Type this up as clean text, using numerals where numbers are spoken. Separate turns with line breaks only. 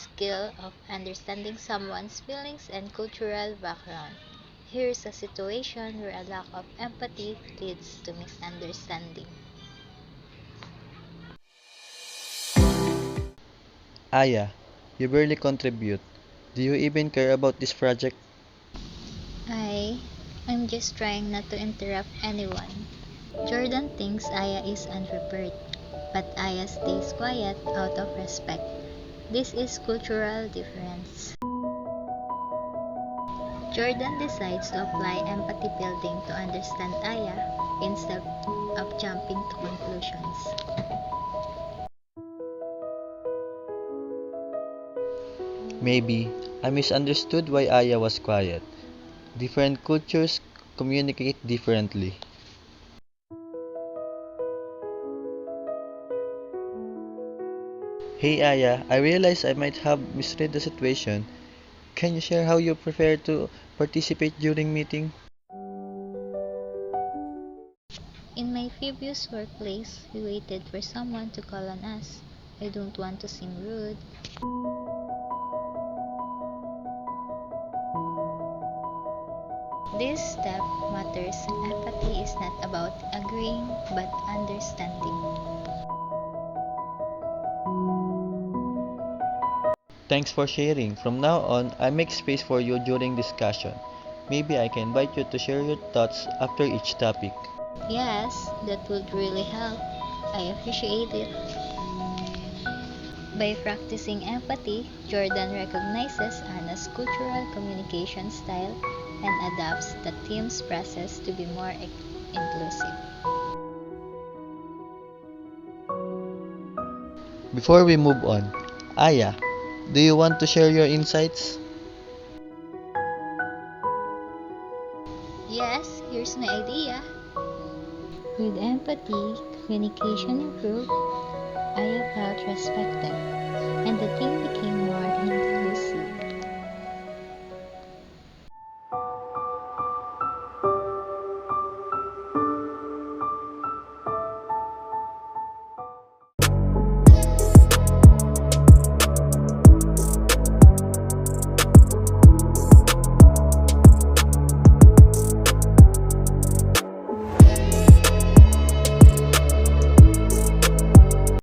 skill of understanding someone's feelings and cultural background. Here's a situation where a lack of empathy leads to misunderstanding.
Aya, you barely contribute. Do you even care about this project?
I, I'm just trying not to interrupt anyone. Jordan thinks Aya is unprepared, but Aya stays quiet out of respect. This is cultural difference. Jordan decides to apply empathy building to understand Aya instead of jumping to conclusions.
Maybe I misunderstood why Aya was quiet. Different cultures communicate differently. Hey Aya, I realize I might have misread the situation. Can you share how you prefer to participate during meeting?
In my previous workplace, we waited for someone to call on us. I don't want to seem rude. This step matters. Empathy is not about agreeing but understanding.
Thanks for sharing. From now on, I make space for you during discussion. Maybe I can invite you to share your thoughts after each topic.
Yes, that would really help. I appreciate it. By practicing empathy, Jordan recognizes Anna's cultural communication style and adapts the team's process to be more inclusive.
Before we move on, Aya, do you want to share your insights?
Yes, here's my idea. With empathy, communication improved, Aya felt respected, and the team became